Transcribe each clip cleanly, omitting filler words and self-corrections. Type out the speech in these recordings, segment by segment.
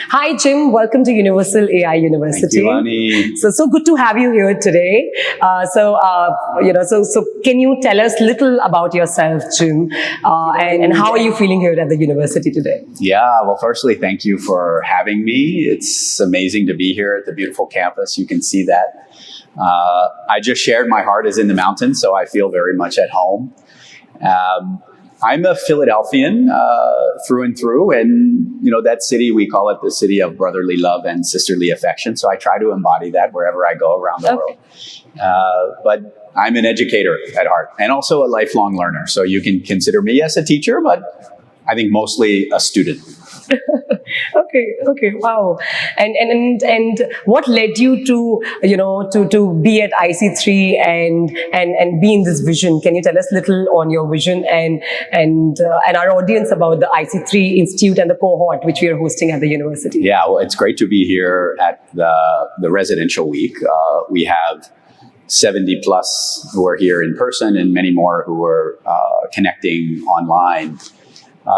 Hi, Jim. Welcome to Universal AI University. Thank you, Ani. So good to have you here today. So can you tell us a little about yourself, Jim, and how are you feeling here at the university today? Yeah, well, firstly, thank you for having me. It's amazing to be here at the beautiful campus. You can see that. I just shared my heart is in the mountains, so I feel very much at home. I'm a Philadelphian through and through, and that city, we call it the city of brotherly love and sisterly affection. So I try to embody that wherever I go around the world. But I'm an educator at heart and also a lifelong learner. So you can consider me as a teacher, but I think mostly a student. Okay, wow. And what led you to be at IC3 and be in this vision? Can you tell us a little on your vision and our audience about the IC3 Institute and the cohort which we are hosting at the university? Yeah, well, it's great to be here at the residential week. We have 70 plus who are here in person and many more who are connecting online.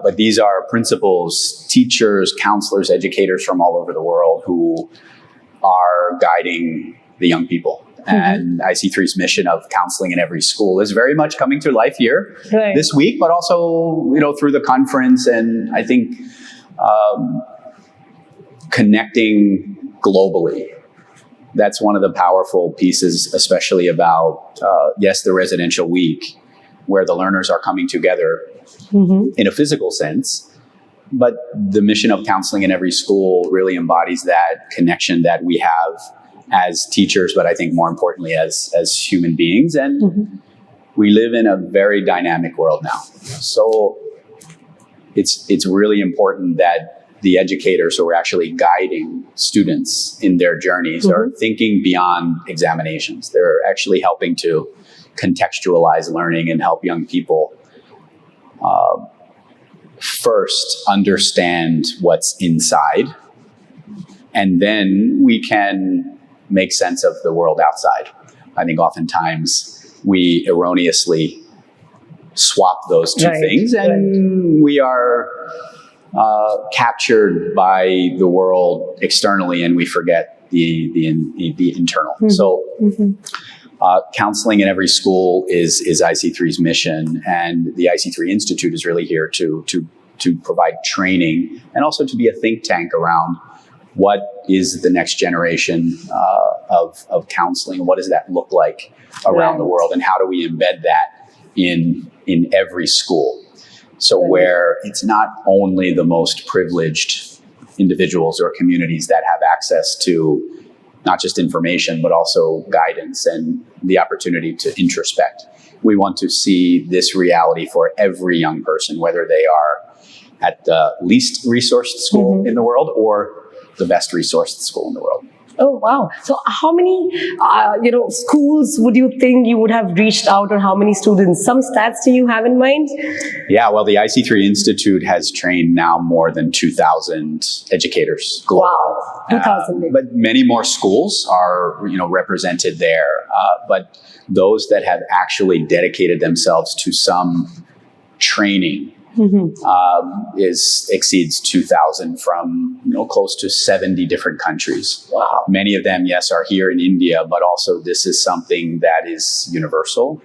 But these are principals, teachers, counselors, educators from all over the world who are guiding the young people. And IC3's mission of counseling in every school is very much coming to life here this week, but also, through the conference. And I think connecting globally. That's one of the powerful pieces, especially about, the residential week, where the learners are coming together in a physical sense. But the mission of counseling in every school really embodies that connection that we have as teachers, but I think more importantly as human beings. And we live in a very dynamic world now. So it's really important that the educators who are actually guiding students in their journeys are thinking beyond examinations. They're actually helping to contextualize learning and help young people first understand what's inside, and then we can make sense of the world outside. I think oftentimes we erroneously swap those two things, and we are captured by the world externally, and we forget the internal. So counseling in every school is IC3's mission, and the IC3 Institute is really here to provide training and also to be a think tank around what is the next generation of counseling, what does that look like around the world, and how do we embed that in every school. So where it's not only the most privileged individuals or communities that have access to not just information, but also guidance and the opportunity to introspect. We want to see this reality for every young person, whether they are at the least resourced school in the world or the best resourced school in the world. Oh, wow. So how many, schools would you think you would have reached out, or how many students? Some stats do you have in mind? Yeah, well, the IC3 Institute has trained now more than 2,000 educators globally. Wow, 2,000. But many more schools are, represented there. But those that have actually dedicated themselves to some training exceeds 2,000 from close to 70 different countries. Wow. Many of them, yes, are here in India, but also this is something that is universal.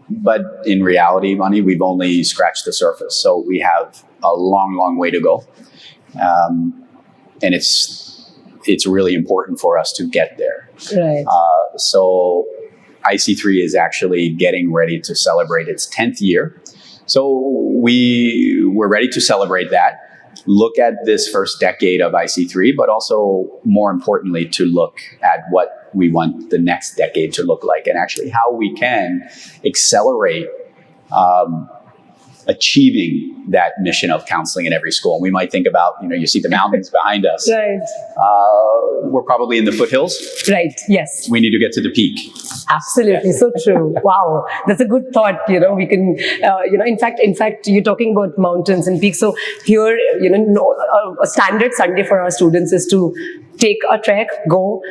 But in reality, Mani, we've only scratched the surface. So we have a long, long way to go. And it's really important for us to get there. Right. So IC3 is actually getting ready to celebrate its 10th year. So we're ready to celebrate that, look at this first decade of IC3, but also more importantly, to look at what we want the next decade to look like and actually how we can accelerate achieving that mission of counseling in every school. And we might think about, you see the mountains behind us. Right. We're probably in the foothills. Right, yes. We need to get to the peak. Absolutely, so true. Wow, that's a good thought. We can, in fact, you're talking about mountains and peaks. So here, a standard Sunday for our students is to take a trek, go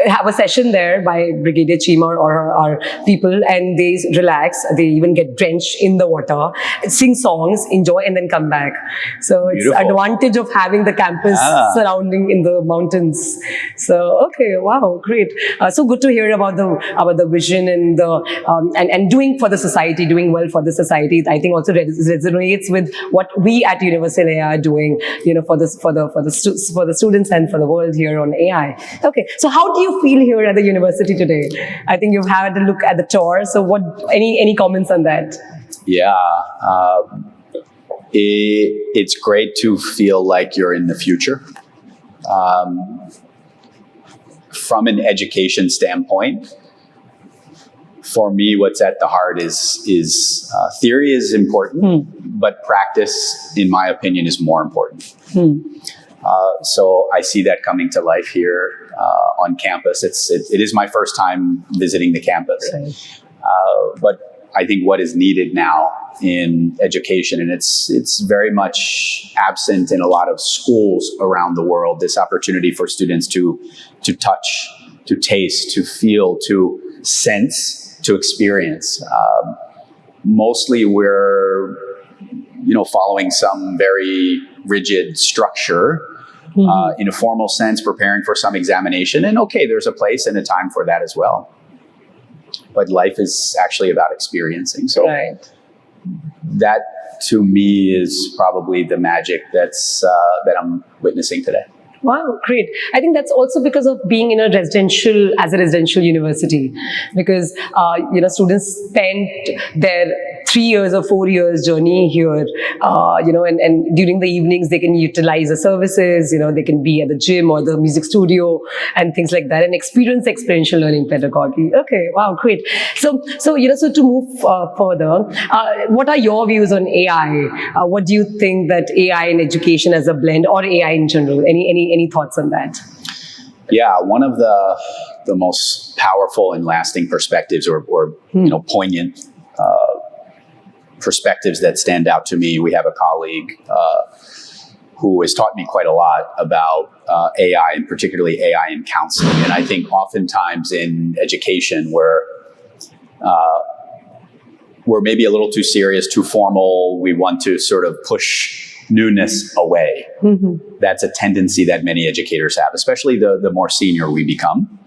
have a session there by Brigadier Chima or our people, and they relax. They even get drenched in the water, sing songs, enjoy and then come back. So it's Beautiful. advantage of having the campus surrounding in the mountains. So okay, wow, great. So good to hear about the vision and the and doing for the society, doing well for the society. I think also resonates with what we at Universal AI are doing, for the students and for the world here on AI. Okay, so how do you feel here at the university today? I think you've had a look at the tour. So any comments on that? Yeah. It's great to feel like you're in the future. From an education standpoint, for me, what's at the heart is theory is important, but practice, in my opinion, is more important. So I see that coming to life here on campus. It is my first time visiting the campus, but I think what is needed now in education, and it's very much absent in a lot of schools around the world, this opportunity for students to touch, to taste, to feel, to sense, to experience. Mostly we're, following some very rigid structure in a formal sense, preparing for some examination. And okay, there's a place and a time for that as well. But life is actually about experiencing. So that, to me, is probably the magic that I'm witnessing today. Wow, great. I think that's also because of being in a residential university, because, students spend their 3 years or 4 years journey here, and during the evenings they can utilize the services, they can be at the gym or the music studio and things like that and experience experiential learning pedagogy. Okay, wow, great. So to move further, what are your views on AI? What do you think that AI in education as a blend, or AI in general? Any thoughts on that? Yeah, one of the most powerful and lasting perspectives, or poignant perspectives that stand out to me. We have a colleague who has taught me quite a lot about AI, and particularly AI in counseling. And I think oftentimes in education, we're maybe a little too serious, too formal. We want to sort of push newness away. That's a tendency that many educators have, especially the more senior we become.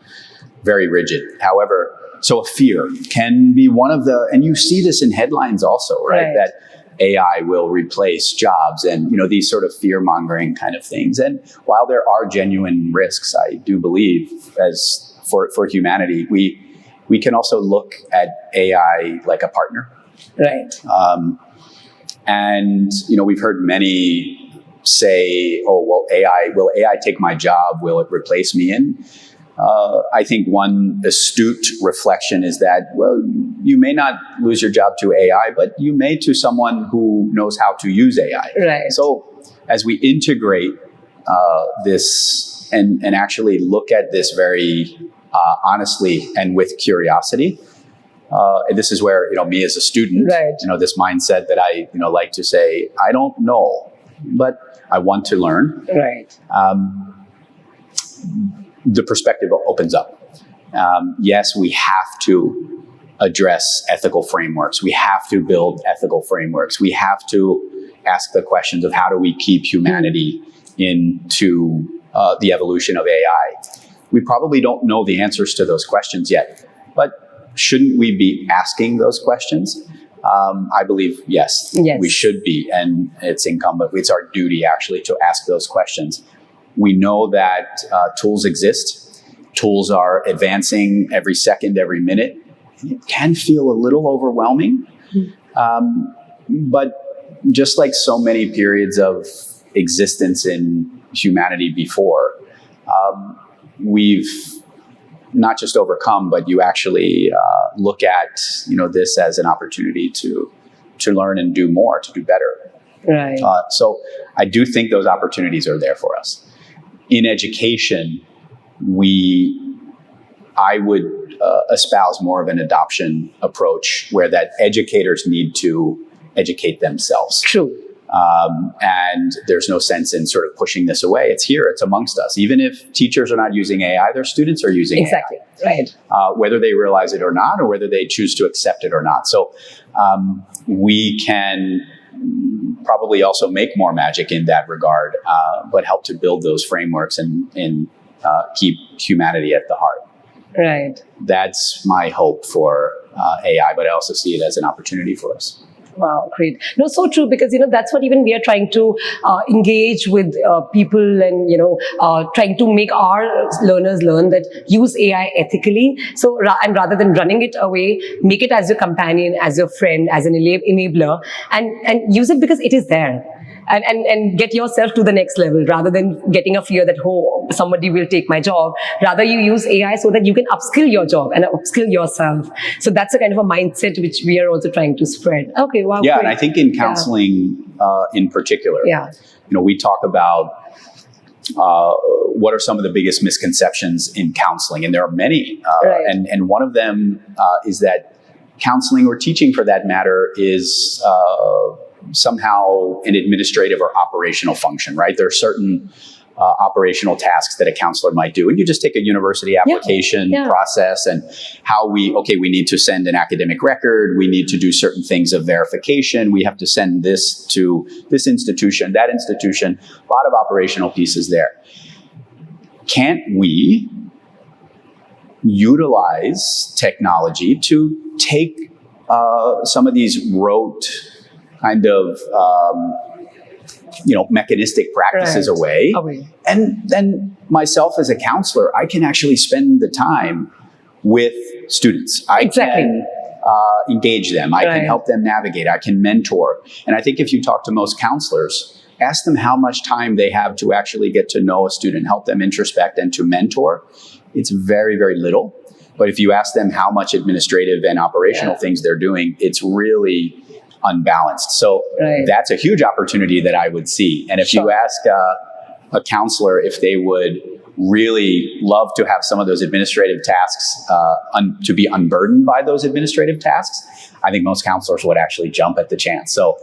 Very rigid. However, so a fear can be one of and you see this in headlines also, right? That AI will replace jobs and, these sort of fear-mongering kind of things. And while there are genuine risks, I do believe, as for humanity, we can also look at AI like a partner. Right. And, we've heard many say, oh, well, will AI take my job? Will it replace me? And I think one astute reflection is that, well, you may not lose your job to AI, but you may to someone who knows how to use AI. Right. So as we integrate this and actually look at this very honestly and with curiosity, and this is where, me as a student, this mindset that I, like to say, I don't know, but I want to learn. Right. The perspective opens up. Yes, we have to address ethical frameworks. We have to build ethical frameworks. We have to ask the questions of how do we keep humanity into the evolution of AI. We probably don't know the answers to those questions yet, but shouldn't we be asking those questions? I believe, yes, we should be, and it's incumbent. It's our duty actually to ask those questions. We know that tools exist. Tools are advancing every second, every minute. It can feel a little overwhelming, but just like so many periods of existence in humanity before, we've not just overcome, but you actually look at this as an opportunity to learn and do more, to do better. Right. So I do think those opportunities are there for us. In education, I would espouse more of an adoption approach where that educators need to educate themselves. True. And there's no sense in sort of pushing this away. It's here, it's amongst us. Even if teachers are not using AI, their students are using exactly. AI. Right. Whether they realize it or not, or whether they choose to accept it or not. So we can probably also make more magic in that regard, but help to build those frameworks and keep humanity at the heart. Right. That's my hope for AI, but I also see it as an opportunity for us. Wow, great. No, so true, because, that's what even we are trying to engage with people and, trying to make our learners learn that use AI ethically. So, and rather than running it away, make it as your companion, as your friend, as an enabler, and use it because it is there. And get yourself to the next level rather than getting a fear that, oh, somebody will take my job. Rather, you use AI so that you can upskill your job and upskill yourself. So that's a kind of a mindset which we are also trying to spread. Okay, wow. Yeah, great. and I think in counseling in particular, we talk about what are some of the biggest misconceptions in counseling, and there are many. Right. And one of them is that counseling, or teaching for that matter, is somehow an administrative or operational function, right? There are certain operational tasks that a counselor might do. And you just take a university application process and how we need to send an academic record. We need to do certain things of verification. We have to send this to this institution, that institution, a lot of operational pieces there. Can't we utilize technology to take some of these rote kind of mechanistic practices away. And then myself as a counselor, I can actually spend the time with students. I can engage them. I can help them navigate. I can mentor. And I think if you talk to most counselors, ask them how much time they have to actually get to know a student, help them introspect and to mentor. It's very, very little. But if you ask them how much administrative and operational things they're doing, it's really unbalanced. So that's a huge opportunity that I would see. And if you ask a counselor if they would really love to have some of those administrative tasks to be unburdened by those administrative tasks, I think most counselors would actually jump at the chance. So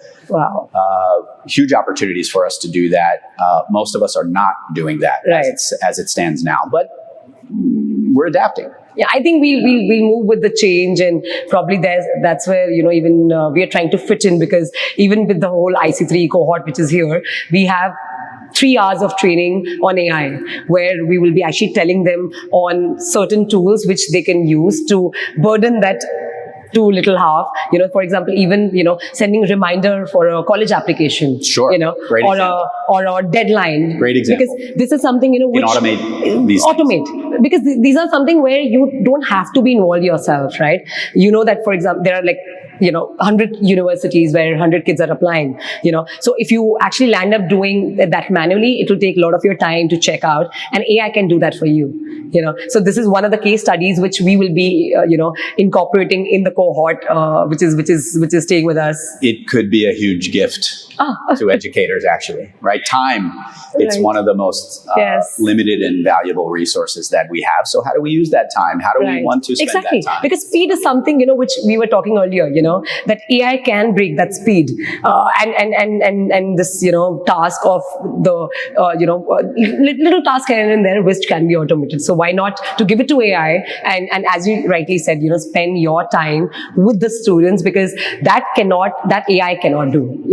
huge opportunities for us to do that. Most of us are not doing that as it stands now, but we're adapting. Yeah, I think we'll move with the change, and probably that's where even we are trying to fit in, because even with the whole IC3 cohort which is here, we have 3 hours of training on AI, where we will be actually telling them on certain tools which they can use to burden that too little half. For example, even sending a reminder for a college application. Sure. Great example. or a deadline. Great example. Because this is something which automate these things. Because these are something where you don't have to be involved yourself, right? That, for example, there are 100 universities where 100 kids are applying, So if you actually land up doing that manually, it will take a lot of your time to check out, and AI can do that for you, So this is one of the case studies which we will be, incorporating in the cohort, which is staying with us. It could be a huge gift to educators, actually, right? Time, it's one of the most limited and valuable resources that we have. So how do we use that time? How do we want to spend that time? Because speed is something, which we were talking earlier, that AI can break that speed, and this, task of the, little task here and there which can be automated. So why not to give it to AI, and as you rightly said, spend your time with the students, because that AI cannot do,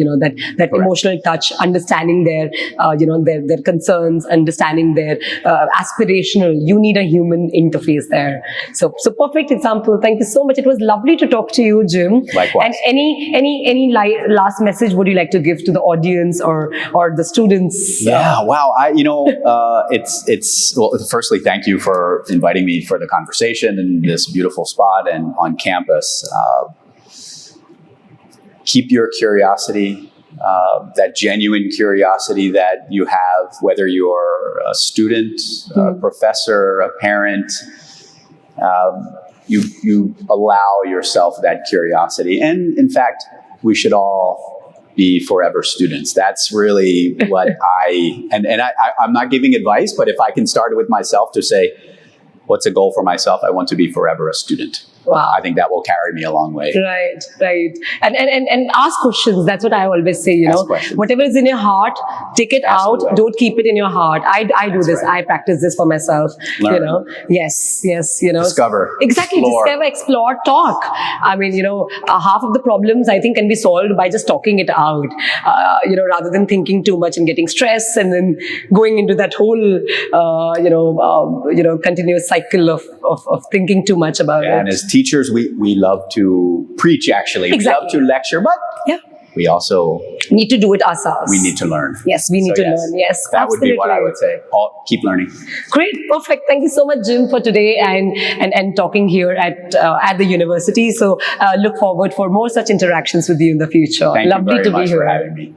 that emotional touch, understanding their, their concerns, understanding their aspirational. You need a human interface there. So perfect example. Thank you so much. It was lovely to talk to you, Jim. Likewise. And any last message would you like to give to the audience or the students? Yeah. Wow. Well, firstly, thank you for inviting me for the conversation in this beautiful spot and on campus. Keep your curiosity, that genuine curiosity that you have, whether you're a student, a professor, a parent. You allow yourself that curiosity. And in fact, we should all be forever students. That's really what I'm not giving advice, but if I can start with myself to say, what's a goal for myself? I want to be forever a student. Wow. I think that will carry me a long way. Right, right. And ask questions. That's what I always say, Ask questions. whatever is in your heart, take it Ask out. away. Don't keep it in your heart. I do this. right. I practice this for myself, Learn. Yes, Discover. Exactly. Explore. Discover, explore, talk. I mean, half of the problems I think can be solved by just talking it out, rather than thinking too much and getting stressed and then going into that whole, continuous cycle of thinking too much about And it. as teachers, we love to preach, actually. Exactly. We love to lecture, but Yeah. we also Need to do it ourselves. we need to learn. Yes, we need So to learn. Yes, that would be what I absolutely. would say. Keep learning. Great, perfect. Thank you so much, Jim, for today and talking here at the university. So look forward for more such interactions with you in the future. Thank Lovely you very to much be here. for having me.